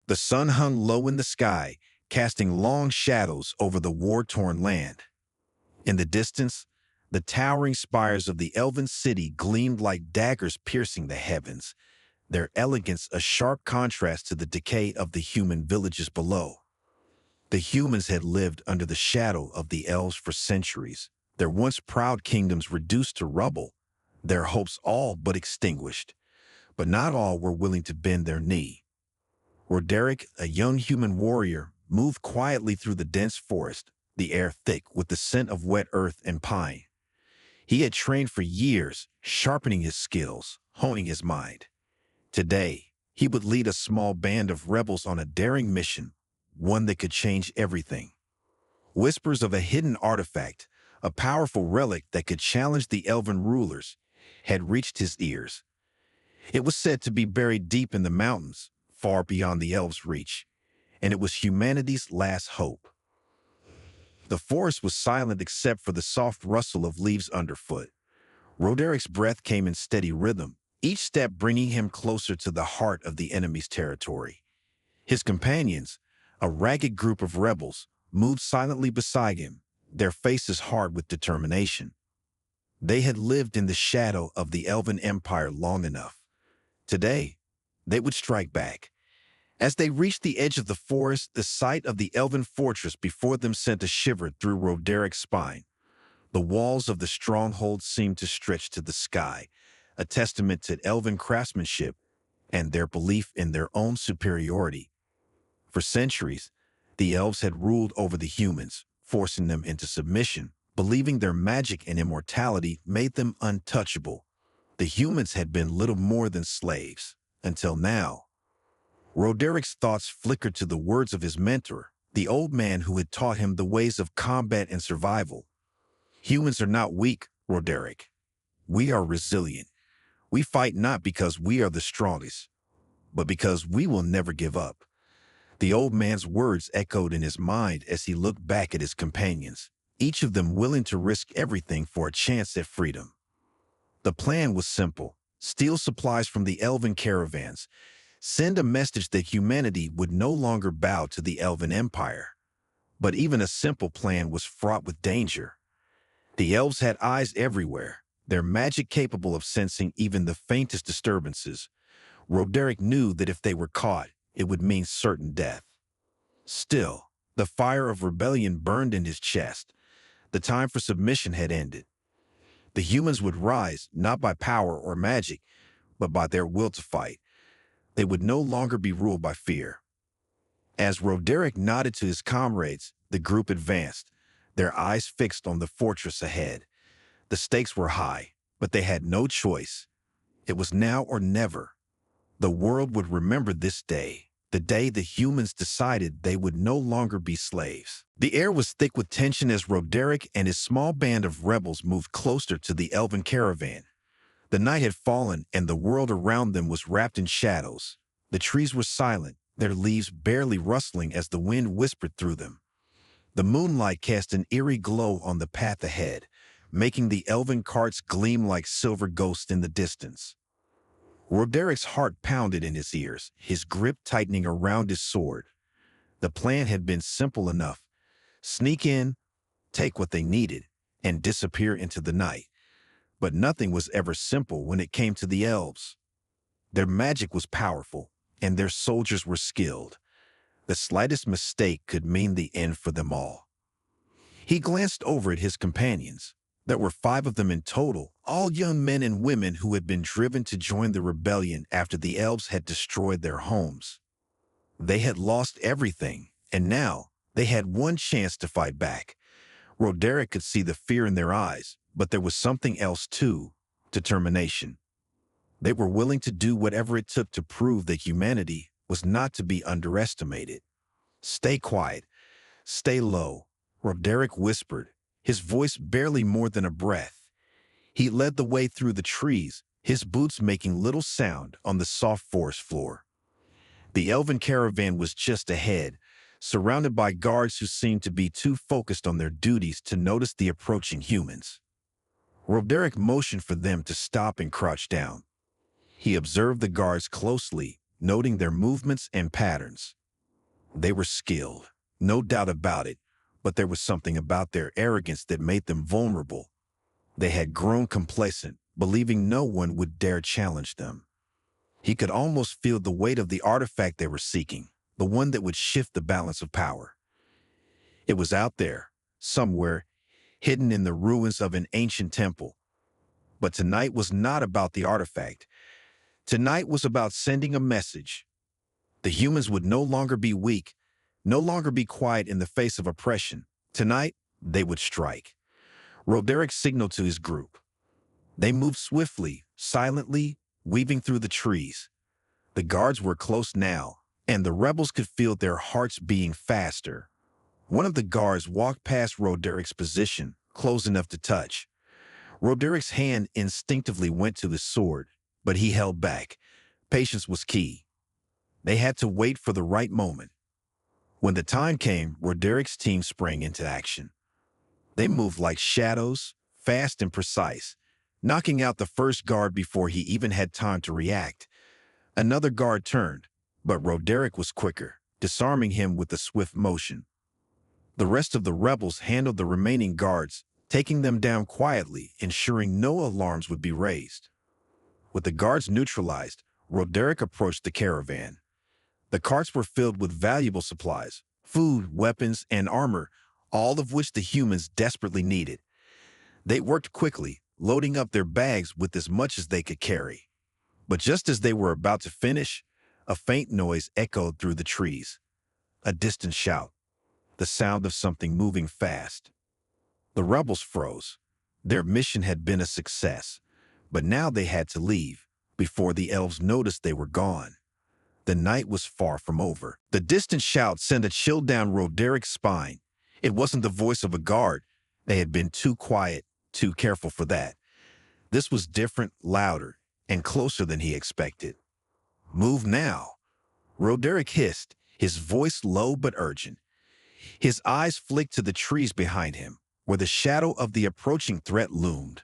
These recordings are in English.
The sun hung low in the sky, casting long shadows over the war-torn land. In the distance, the towering spires of the elven city gleamed like daggers piercing the heavens, their elegance a sharp contrast to the decay of the human villages below. The humans had lived under the shadow of the elves for centuries, their once proud kingdoms reduced to rubble, their hopes all but extinguished. But not all were willing to bend their knee. Roderick, a young human warrior, moved quietly through the dense forest, the air thick with the scent of wet earth and pine. He had trained for years, sharpening his skills, honing his mind. Today, he would lead a small band of rebels on a daring mission, one that could change everything. Whispers of a hidden artifact, a powerful relic that could challenge the elven rulers, had reached his ears. It was said to be buried deep in the mountains, far beyond the elves' reach, and it was humanity's last hope. The forest was silent except for the soft rustle of leaves underfoot. Roderick's breath came in steady rhythm, each step bringing him closer to the heart of the enemy's territory. His companions, a ragged group of rebels, moved silently beside him, their faces hard with determination. They had lived in the shadow of the Elven Empire long enough. Today, they would strike back. As they reached the edge of the forest, the sight of the elven fortress before them sent a shiver through Roderick's spine. The walls of the stronghold seemed to stretch to the sky, a testament to elven craftsmanship and their belief in their own superiority. For centuries, the elves had ruled over the humans, forcing them into submission, believing their magic and immortality made them untouchable. The humans had been little more than slaves, until now. Roderick's thoughts flickered to the words of his mentor, the old man who had taught him the ways of combat and survival. Humans are not weak, Roderick. We are resilient. We fight not because we are the strongest, but because we will never give up. The old man's words echoed in his mind as he looked back at his companions, each of them willing to risk everything for a chance at freedom. The plan was simple: steal supplies from the elven caravans, send a message that humanity would no longer bow to the Elven Empire. But even a simple plan was fraught with danger. The elves had eyes everywhere, their magic capable of sensing even the faintest disturbances. Roderick knew that if they were caught, it would mean certain death. Still, the fire of rebellion burned in his chest. The time for submission had ended. The humans would rise, not by power or magic, but by their will to fight. They would no longer be ruled by fear. As Roderick nodded to his comrades, the group advanced, their eyes fixed on the fortress ahead. The stakes were high, but they had no choice. It was now or never. The world would remember this day, the day the humans decided they would no longer be slaves. The air was thick with tension as Roderick and his small band of rebels moved closer to the elven caravan. The night had fallen, and the world around them was wrapped in shadows. The trees were silent, their leaves barely rustling as the wind whispered through them. The moonlight cast an eerie glow on the path ahead, making the elven carts gleam like silver ghosts in the distance. Roderick's heart pounded in his ears, his grip tightening around his sword. The plan had been simple enough: sneak in, take what they needed, and disappear into the night. But nothing was ever simple when it came to the elves. Their magic was powerful, and their soldiers were skilled. The slightest mistake could mean the end for them all. He glanced over at his companions. There were 5 of them in total, all young men and women who had been driven to join the rebellion after the elves had destroyed their homes. They had lost everything, and now they had one chance to fight back. Roderick could see the fear in their eyes, but there was something else too: determination. They were willing to do whatever it took to prove that humanity was not to be underestimated. "Stay quiet. Stay low," Roderick whispered, his voice barely more than a breath. He led the way through the trees, his boots making little sound on the soft forest floor. The elven caravan was just ahead, surrounded by guards who seemed to be too focused on their duties to notice the approaching humans. Roderick motioned for them to stop and crouch down. He observed the guards closely, noting their movements and patterns. They were skilled, no doubt about it, but there was something about their arrogance that made them vulnerable. They had grown complacent, believing no one would dare challenge them. He could almost feel the weight of the artifact they were seeking, the one that would shift the balance of power. It was out there, somewhere, hidden in the ruins of an ancient temple. But tonight was not about the artifact. Tonight was about sending a message. The humans would no longer be weak, no longer be quiet in the face of oppression. Tonight, they would strike. Roderick signaled to his group. They moved swiftly, silently, weaving through the trees. The guards were close now, and the rebels could feel their hearts beating faster. One of the guards walked past Roderick's position, close enough to touch. Roderick's hand instinctively went to his sword, but he held back. Patience was key. They had to wait for the right moment. When the time came, Roderick's team sprang into action. They moved like shadows, fast and precise, knocking out the first guard before he even had time to react. Another guard turned, but Roderick was quicker, disarming him with a swift motion. The rest of the rebels handled the remaining guards, taking them down quietly, ensuring no alarms would be raised. With the guards neutralized, Roderick approached the caravan. The carts were filled with valuable supplies, food, weapons, and armor, all of which the humans desperately needed. They worked quickly, loading up their bags with as much as they could carry. But just as they were about to finish, a faint noise echoed through the trees. A distant shout, the sound of something moving fast. The rebels froze. Their mission had been a success, but now they had to leave before the elves noticed they were gone. The night was far from over. The distant shout sent a chill down Roderick's spine. It wasn't the voice of a guard. They had been too quiet, too careful for that. This was different, louder, and closer than he expected. Move now. Roderick hissed, his voice low but urgent. His eyes flicked to the trees behind him, where the shadow of the approaching threat loomed.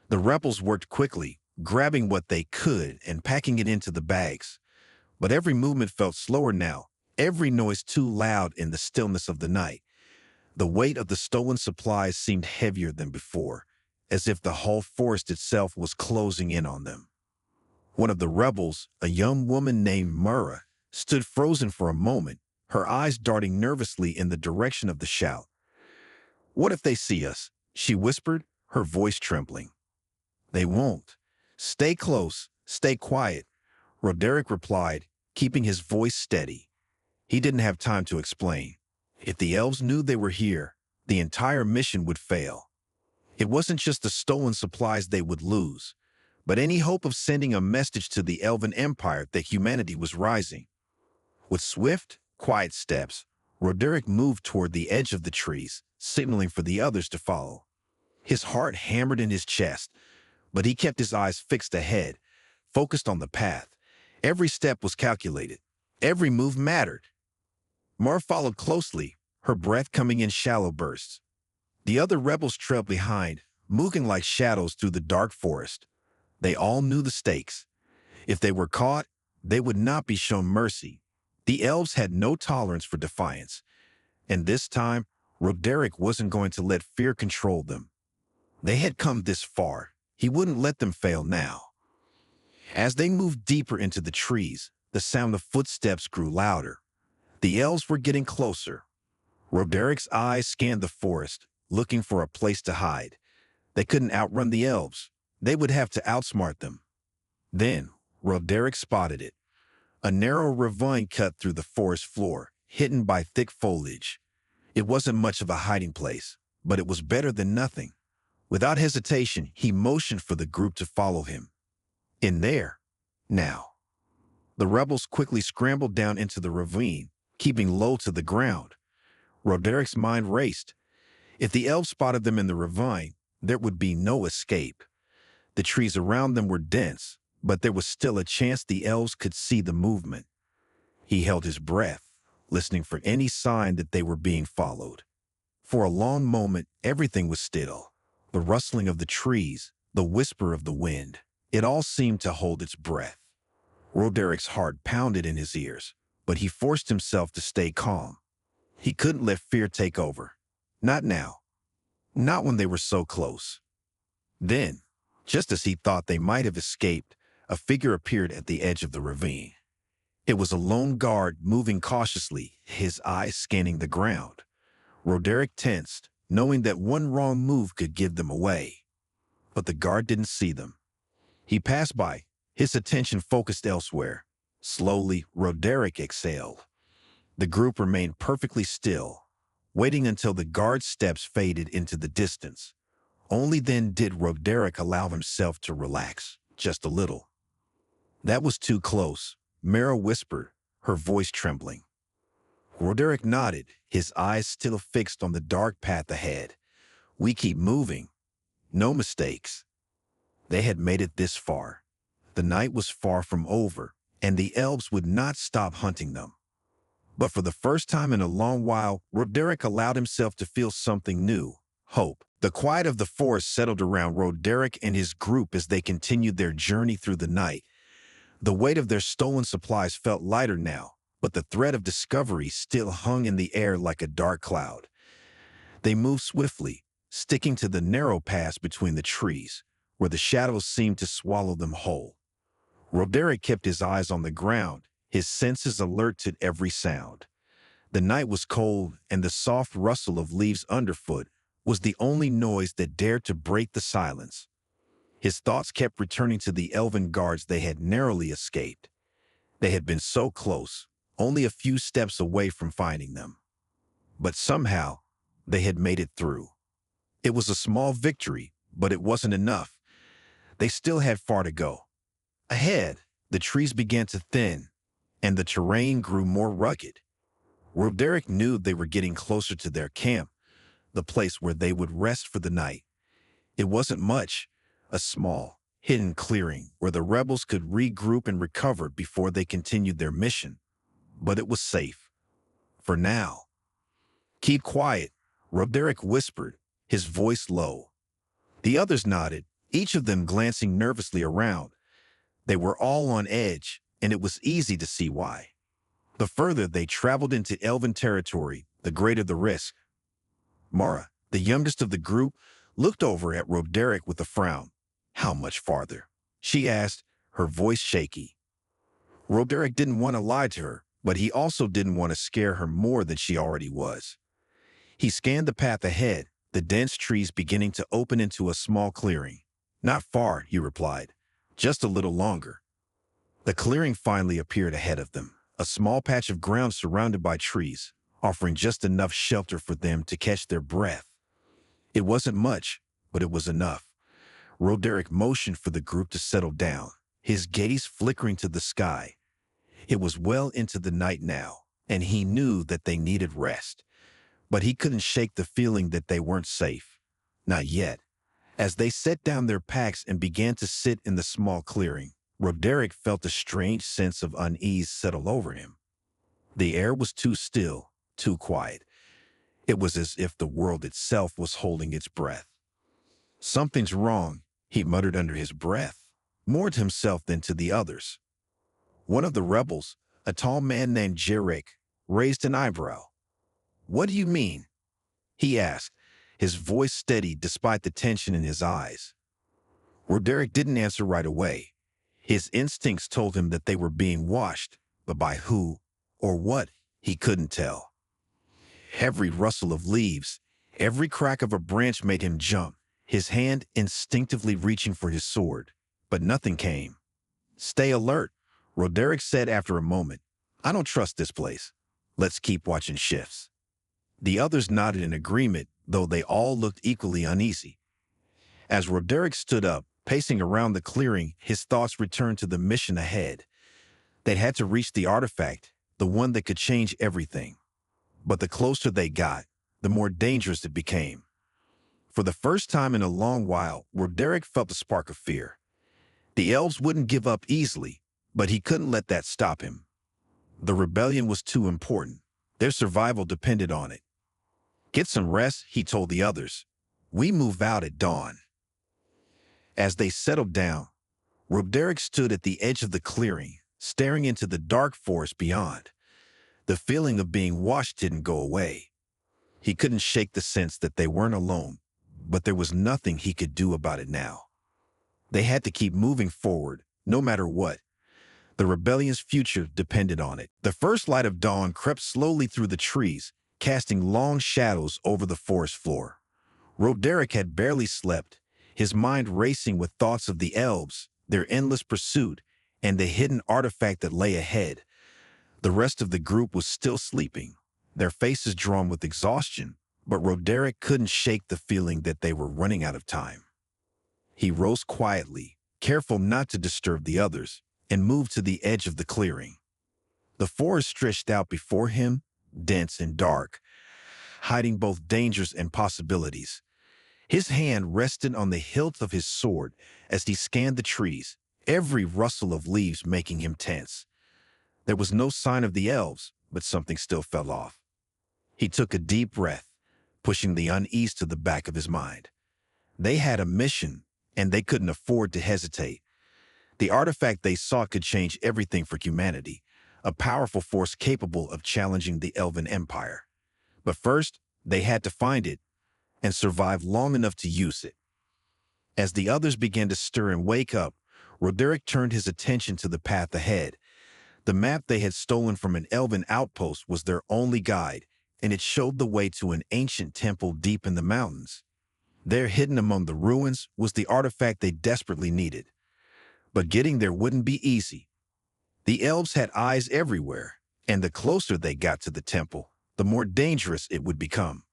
The rebels worked quickly, grabbing what they could and packing it into the bags. But every movement felt slower now, every noise too loud in the stillness of the night. The weight of the stolen supplies seemed heavier than before, as if the whole forest itself was closing in on them. One of the rebels, a young woman named Mura, stood frozen for a moment, her eyes darting nervously in the direction of the shout. "What if they see us?" she whispered, her voice trembling. "They won't. Stay close, stay quiet," Roderick replied, keeping his voice steady. He didn't have time to explain. If the elves knew they were here, the entire mission would fail. It wasn't just the stolen supplies they would lose, but any hope of sending a message to the Elven Empire that humanity was rising. With swift, quiet steps, Roderick moved toward the edge of the trees, signaling for the others to follow. His heart hammered in his chest, but he kept his eyes fixed ahead, focused on the path. Every step was calculated. Every move mattered. Mar followed closely, her breath coming in shallow bursts. The other rebels trailed behind, moving like shadows through the dark forest. They all knew the stakes. If they were caught, they would not be shown mercy. The elves had no tolerance for defiance. And this time, Roderick wasn't going to let fear control them. They had come this far. He wouldn't let them fail now. As they moved deeper into the trees, the sound of footsteps grew louder. The elves were getting closer. Roderick's eyes scanned the forest, looking for a place to hide. They couldn't outrun the elves. They would have to outsmart them. Then, Roderick spotted it. A narrow ravine cut through the forest floor, hidden by thick foliage. It wasn't much of a hiding place, but it was better than nothing. Without hesitation, he motioned for the group to follow him. In there, now. The rebels quickly scrambled down into the ravine, keeping low to the ground. Roderick's mind raced. If the elves spotted them in the ravine, there would be no escape. The trees around them were dense, but there was still a chance the elves could see the movement. He held his breath, listening for any sign that they were being followed. For a long moment, everything was still. The rustling of the trees, the whisper of the wind, it all seemed to hold its breath. Roderic's heart pounded in his ears, but he forced himself to stay calm. He couldn't let fear take over. Not now. Not when they were so close. Then, just as he thought they might have escaped, a figure appeared at the edge of the ravine. It was a lone guard moving cautiously, his eyes scanning the ground. Roderick tensed, knowing that one wrong move could give them away. But the guard didn't see them. He passed by, his attention focused elsewhere. Slowly, Roderick exhaled. The group remained perfectly still, waiting until the guard's steps faded into the distance. Only then did Roderick allow himself to relax, just a little. "That was too close," Mara whispered, her voice trembling. Roderick nodded, his eyes still fixed on the dark path ahead. "We keep moving. No mistakes." They had made it this far. The night was far from over, and the elves would not stop hunting them. But for the first time in a long while, Roderick allowed himself to feel something new: hope. The quiet of the forest settled around Roderick and his group as they continued their journey through the night. The weight of their stolen supplies felt lighter now, but the threat of discovery still hung in the air like a dark cloud. They moved swiftly, sticking to the narrow paths between the trees, where the shadows seemed to swallow them whole. Roderick kept his eyes on the ground, his senses alert to every sound. The night was cold, and the soft rustle of leaves underfoot was the only noise that dared to break the silence. His thoughts kept returning to the elven guards they had narrowly escaped. They had been so close, only a few steps away from finding them. But somehow, they had made it through. It was a small victory, but it wasn't enough. They still had far to go. Ahead, the trees began to thin, and the terrain grew more rugged. Roderick knew they were getting closer to their camp, the place where they would rest for the night. It wasn't much, a small, hidden clearing where the rebels could regroup and recover before they continued their mission. But it was safe. For now. "Keep quiet," Roderick whispered, his voice low. The others nodded, each of them glancing nervously around. They were all on edge, and it was easy to see why. The further they traveled into Elven territory, the greater the risk. Mara, the youngest of the group, looked over at Roderick with a frown. "How much farther?" she asked, her voice shaky. Roderick didn't want to lie to her, but he also didn't want to scare her more than she already was. He scanned the path ahead, the dense trees beginning to open into a small clearing. "Not far," he replied. "Just a little longer." The clearing finally appeared ahead of them, a small patch of ground surrounded by trees, offering just enough shelter for them to catch their breath. It wasn't much, but it was enough. Roderick motioned for the group to settle down, his gaze flickering to the sky. It was well into the night now, and he knew that they needed rest. But he couldn't shake the feeling that they weren't safe. Not yet. As they set down their packs and began to sit in the small clearing, Roderick felt a strange sense of unease settle over him. The air was too still, too quiet. It was as if the world itself was holding its breath. "Something's wrong," he muttered under his breath, more to himself than to the others. One of the rebels, a tall man named Jarek, raised an eyebrow. "What do you mean?" he asked, his voice steady despite the tension in his eyes. Roderick didn't answer right away. His instincts told him that they were being watched, but by who or what, he couldn't tell. Every rustle of leaves, every crack of a branch made him jump, his hand instinctively reaching for his sword, but nothing came. "Stay alert," Roderick said after a moment. "I don't trust this place. Let's keep watching shifts." The others nodded in agreement, though they all looked equally uneasy. As Roderick stood up, pacing around the clearing, his thoughts returned to the mission ahead. They had to reach the artifact, the one that could change everything. But the closer they got, the more dangerous it became. For the first time in a long while, Roderick felt a spark of fear. The elves wouldn't give up easily, but he couldn't let that stop him. The rebellion was too important. Their survival depended on it. "Get some rest," he told the others. "We move out at dawn." As they settled down, Roderick stood at the edge of the clearing, staring into the dark forest beyond. The feeling of being watched didn't go away. He couldn't shake the sense that they weren't alone, but there was nothing he could do about it now. They had to keep moving forward, no matter what. The rebellion's future depended on it. The first light of dawn crept slowly through the trees, casting long shadows over the forest floor. Roderick had barely slept, his mind racing with thoughts of the elves, their endless pursuit, and the hidden artifact that lay ahead. The rest of the group was still sleeping, their faces drawn with exhaustion, but Roderick couldn't shake the feeling that they were running out of time. He rose quietly, careful not to disturb the others, and moved to the edge of the clearing. The forest stretched out before him, dense and dark, hiding both dangers and possibilities. His hand rested on the hilt of his sword as he scanned the trees, every rustle of leaves making him tense. There was no sign of the elves, but something still fell off. He took a deep breath, pushing the unease to the back of his mind. They had a mission, and they couldn't afford to hesitate. The artifact they sought could change everything for humanity, a powerful force capable of challenging the Elven Empire. But first, they had to find it and survive long enough to use it. As the others began to stir and wake up, Roderick turned his attention to the path ahead. The map they had stolen from an Elven outpost was their only guide, and it showed the way to an ancient temple deep in the mountains. There, hidden among the ruins, was the artifact they desperately needed. But getting there wouldn't be easy. The elves had eyes everywhere, and the closer they got to the temple, the more dangerous it would become.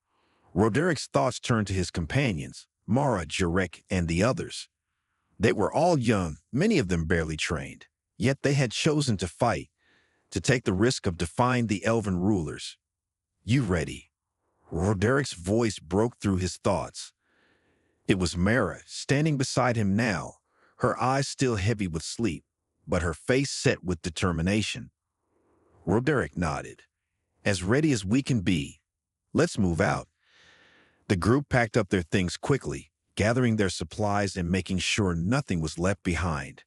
Roderick's thoughts turned to his companions, Mara, Jarek, and the others. They were all young, many of them barely trained, yet they had chosen to fight, to take the risk of defying the Elven rulers. "You ready?" Roderick's voice broke through his thoughts. It was Mara, standing beside him now, her eyes still heavy with sleep, but her face set with determination. Roderick nodded. "As ready as we can be. Let's move out." The group packed up their things quickly, gathering their supplies and making sure nothing was left behind.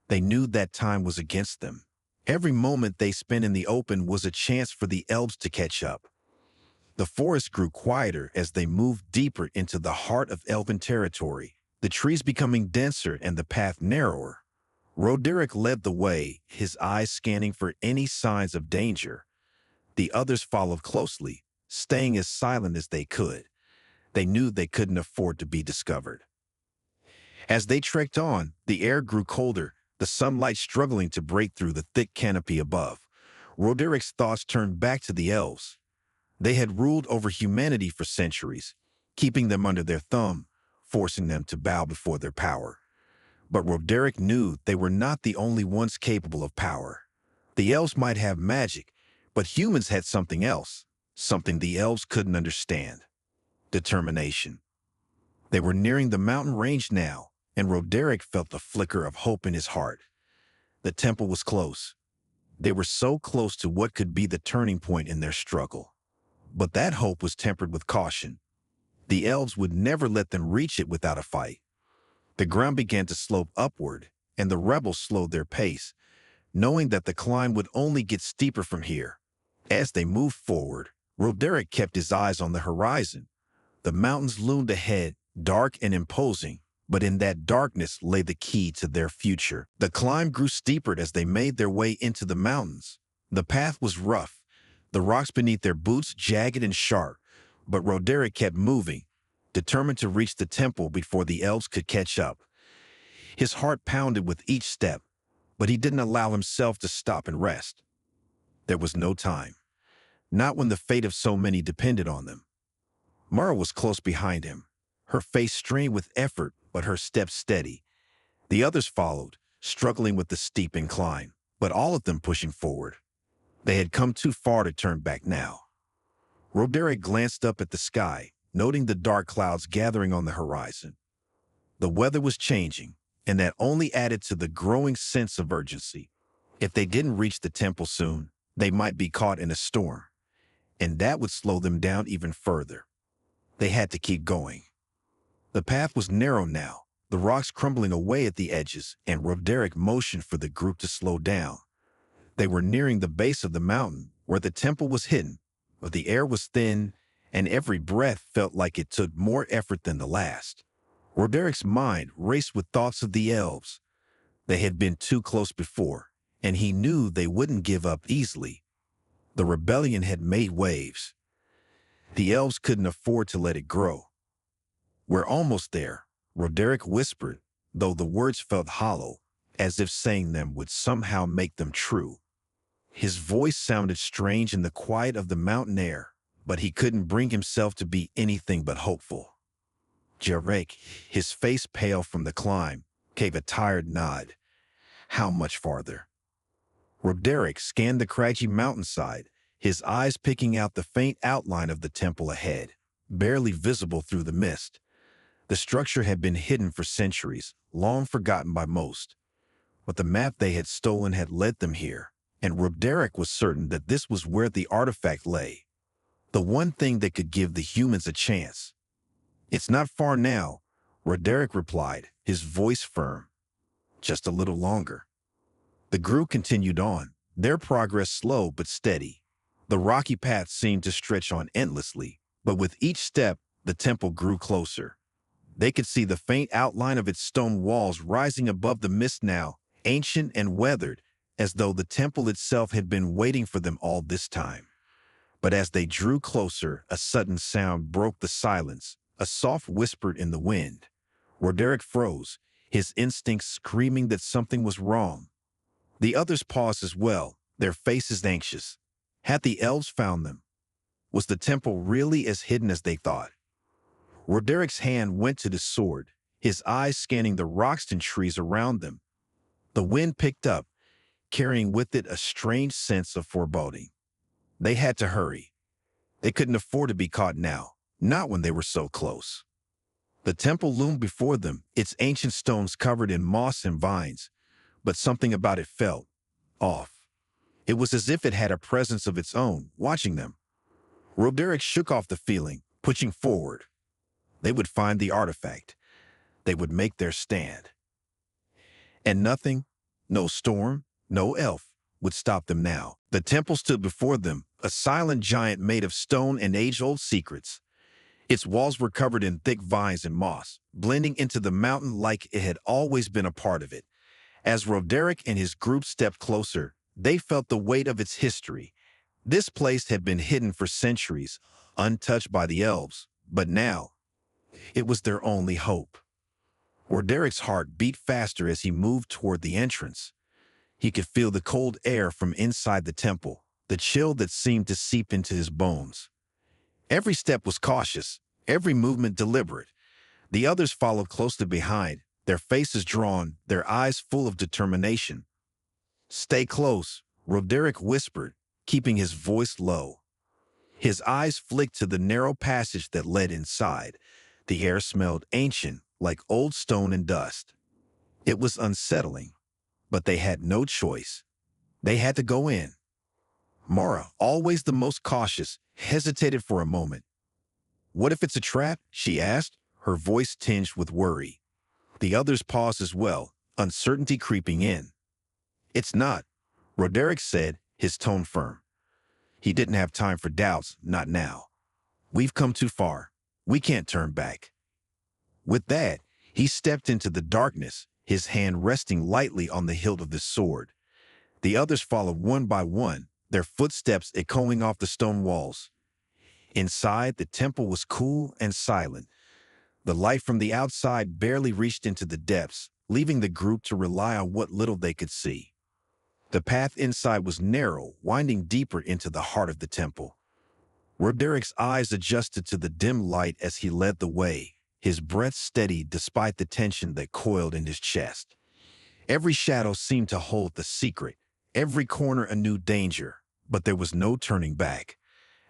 They knew that time was against them. Every moment they spent in the open was a chance for the elves to catch up. The forest grew quieter as they moved deeper into the heart of Elven territory, the trees becoming denser and the path narrower. Roderick led the way, his eyes scanning for any signs of danger. The others followed closely, staying as silent as they could. They knew they couldn't afford to be discovered. As they trekked on, the air grew colder, the sunlight struggling to break through the thick canopy above. Roderick's thoughts turned back to the elves. They had ruled over humanity for centuries, keeping them under their thumb, forcing them to bow before their power. But Roderick knew they were not the only ones capable of power. The elves might have magic, but humans had something else, something the elves couldn't understand: determination. They were nearing the mountain range now, and Roderick felt the flicker of hope in his heart. The temple was close. They were so close to what could be the turning point in their struggle. But that hope was tempered with caution. The elves would never let them reach it without a fight. The ground began to slope upward, and the rebels slowed their pace, knowing that the climb would only get steeper from here. As they moved forward, Roderick kept his eyes on the horizon. The mountains loomed ahead, dark and imposing, but in that darkness lay the key to their future. The climb grew steeper as they made their way into the mountains. The path was rough, the rocks beneath their boots jagged and sharp, but Roderick kept moving, determined to reach the temple before the elves could catch up. His heart pounded with each step, but he didn't allow himself to stop and rest. There was no time, not when the fate of so many depended on them. Mara was close behind him, her face strained with effort, but her steps steady. The others followed, struggling with the steep incline, but all of them pushing forward. They had come too far to turn back now. Roderick glanced up at the sky, noting the dark clouds gathering on the horizon. The weather was changing, and that only added to the growing sense of urgency. If they didn't reach the temple soon, they might be caught in a storm, and that would slow them down even further. They had to keep going. The path was narrow now, the rocks crumbling away at the edges, and Roderick motioned for the group to slow down. They were nearing the base of the mountain where the temple was hidden, but the air was thin, and every breath felt like it took more effort than the last. Roderic's mind raced with thoughts of the elves. They had been too close before, and he knew they wouldn't give up easily. The rebellion had made waves. The elves couldn't afford to let it grow. "We're almost there," Roderick whispered, though the words felt hollow, as if saying them would somehow make them true. His voice sounded strange in the quiet of the mountain air, but he couldn't bring himself to be anything but hopeful. Jarek, his face pale from the climb, gave a tired nod. How much farther? Roderick scanned the craggy mountainside, his eyes picking out the faint outline of the temple ahead, barely visible through the mist. The structure had been hidden for centuries, long forgotten by most. But the map they had stolen had led them here, and Roderick was certain that this was where the artifact lay. The one thing that could give the humans a chance. "It's not far now," Roderick replied, his voice firm. "Just a little longer." The group continued on, their progress slow but steady. The rocky path seemed to stretch on endlessly, but with each step, the temple grew closer. They could see the faint outline of its stone walls rising above the mist now, ancient and weathered, as though the temple itself had been waiting for them all this time. But as they drew closer, a sudden sound broke the silence, a soft whisper in the wind. Roderick froze, his instincts screaming that something was wrong. The others paused as well, their faces anxious. Had the elves found them? Was the temple really as hidden as they thought? Roderick's hand went to the sword, his eyes scanning the rocks and trees around them. The wind picked up, carrying with it a strange sense of foreboding. They had to hurry. They couldn't afford to be caught now, not when they were so close. The temple loomed before them, its ancient stones covered in moss and vines, but something about it felt off. It was as if it had a presence of its own, watching them. Roderick shook off the feeling, pushing forward. They would find the artifact. They would make their stand. And nothing, no storm, no elf, would stop them now. The temple stood before them, a silent giant made of stone and age-old secrets. Its walls were covered in thick vines and moss, blending into the mountain like it had always been a part of it. As Roderick and his group stepped closer, they felt the weight of its history. This place had been hidden for centuries, untouched by the elves, but now, it was their only hope. Roderick's heart beat faster as he moved toward the entrance. He could feel the cold air from inside the temple, the chill that seemed to seep into his bones. Every step was cautious, every movement deliberate. The others followed closely behind, their faces drawn, their eyes full of determination. "Stay close," Roderick whispered, keeping his voice low. His eyes flicked to the narrow passage that led inside. The air smelled ancient, like old stone and dust. It was unsettling, but they had no choice. They had to go in. Mara, always the most cautious, hesitated for a moment. "What if it's a trap?" she asked, her voice tinged with worry. The others paused as well, uncertainty creeping in. "It's not," Roderick said, his tone firm. He didn't have time for doubts, not now. "We've come too far. We can't turn back." With that, he stepped into the darkness, his hand resting lightly on the hilt of the sword. The others followed one by one, their footsteps echoing off the stone walls. Inside, the temple was cool and silent. The light from the outside barely reached into the depths, leaving the group to rely on what little they could see. The path inside was narrow, winding deeper into the heart of the temple. Roderick's eyes adjusted to the dim light as he led the way, his breath steady despite the tension that coiled in his chest. Every shadow seemed to hold the secret, every corner a new danger, but there was no turning back.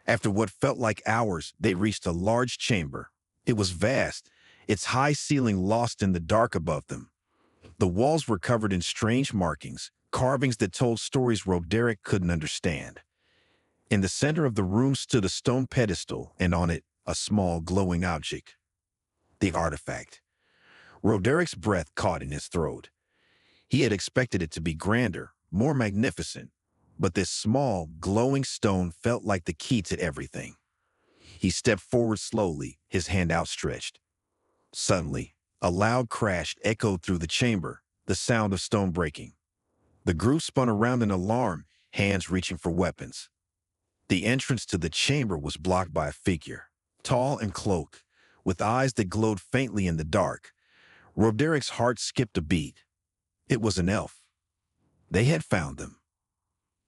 After what felt like hours, they reached a large chamber. It was vast, its high ceiling lost in the dark above them. The walls were covered in strange markings, carvings that told stories Roderick couldn't understand. In the center of the room stood a stone pedestal, and on it, a small glowing object. The artifact. Roderick's breath caught in his throat. He had expected it to be grander, more magnificent, But this small, glowing stone felt like the key to everything. He stepped forward slowly, his hand outstretched. Suddenly, a loud crash echoed through the chamber, the sound of stone breaking. The group spun around in alarm, hands reaching for weapons. The entrance to the chamber was blocked by a figure, tall and cloaked, with eyes that glowed faintly in the dark. Roderic's heart skipped a beat. It was an elf. They had found them.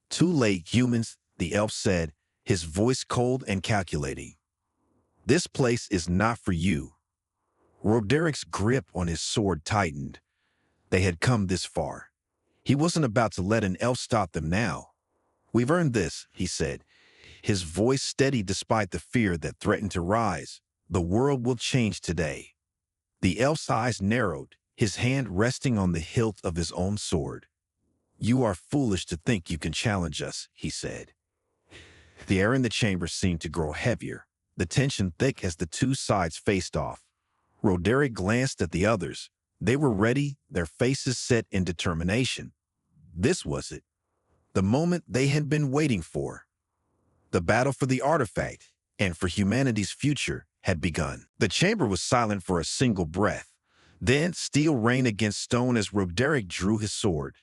"Too late, humans," the elf said, his voice cold and calculating. "This place is not for you." Roderic's grip on his sword tightened. They had come this far. He wasn't about to let an elf stop them now. "We've earned this," he said, his voice steady despite the fear that threatened to rise. "The world will change today." The elf's eyes narrowed, his hand resting on the hilt of his own sword. "You are foolish to think you can challenge us," he said. The air in the chamber seemed to grow heavier, the tension thick as the two sides faced off. Roderick glanced at the others. They were ready, their faces set in determination. This was it, the moment they had been waiting for. The battle for the artifact and for humanity's future had begun. The chamber was silent for a single breath. Then steel rained against stone as Roderick drew his sword.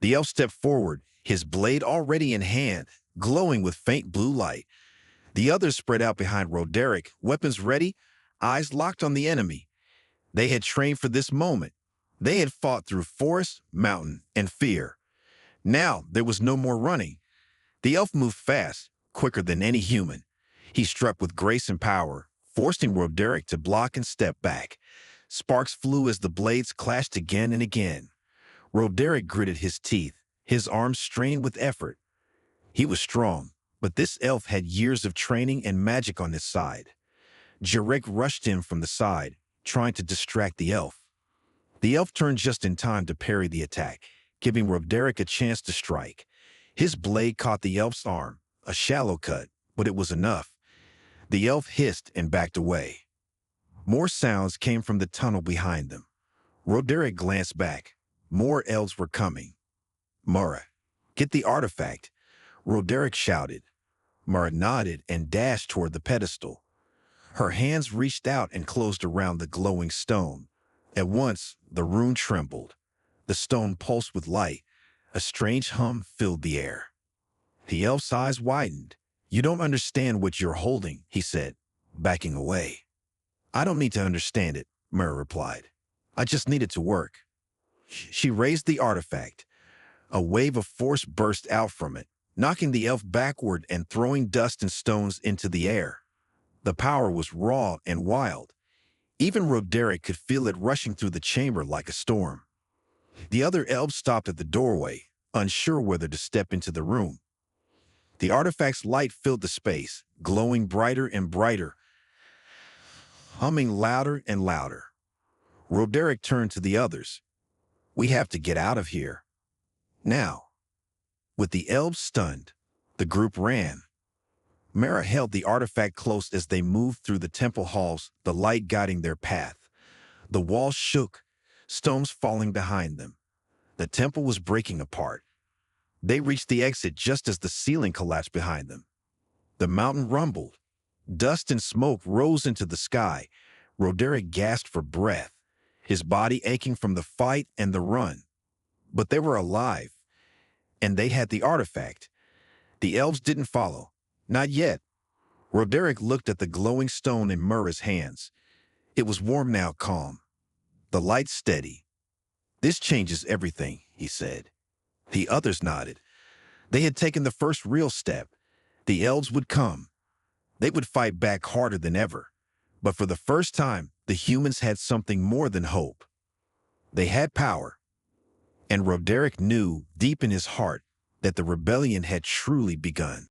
The elf stepped forward, his blade already in hand, glowing with faint blue light. The others spread out behind Roderick, weapons ready, eyes locked on the enemy. They had trained for this moment. They had fought through forest, mountain, and fear. Now there was no more running. The elf moved fast, quicker than any human. He struck with grace and power, forcing Roderick to block and step back. Sparks flew as the blades clashed again and again. Roderick gritted his teeth, his arms strained with effort. He was strong, but this elf had years of training and magic on his side. Jarek rushed in from the side, trying to distract the elf. The elf turned just in time to parry the attack, giving Roderick a chance to strike. His blade caught the elf's arm, a shallow cut, but it was enough. The elf hissed and backed away. More sounds came from the tunnel behind them. Roderick glanced back. More elves were coming. "Mara, get the artifact," Roderick shouted. Mara nodded and dashed toward the pedestal. Her hands reached out and closed around the glowing stone. At once, the rune trembled. The stone pulsed with light. A strange hum filled the air. The elf's eyes widened. "You don't understand what you're holding," he said, backing away. "I don't need to understand it," Mara replied. "I just need it to work." She raised the artifact. A wave of force burst out from it, knocking the elf backward and throwing dust and stones into the air. The power was raw and wild. Even Roderick could feel it rushing through the chamber like a storm. The other elves stopped at the doorway, unsure whether to step into the room. The artifact's light filled the space, glowing brighter and brighter, humming louder and louder. Roderick turned to the others. "We have to get out of here. Now." With the elves stunned, the group ran. Mara held the artifact close as they moved through the temple halls, the light guiding their path. The walls shook, stones falling behind them. The temple was breaking apart. They reached the exit just as the ceiling collapsed behind them. The mountain rumbled. Dust and smoke rose into the sky. Roderick gasped for breath, his body aching from the fight and the run. But they were alive, and they had the artifact. The elves didn't follow. Not yet. Roderick looked at the glowing stone in Mura's hands. It was warm now, calm. The light steady. "This changes everything," he said. The others nodded. They had taken the first real step. The elves would come. They would fight back harder than ever. But for the first time, the humans had something more than hope. They had power. And Roderick knew, deep in his heart, that the rebellion had truly begun.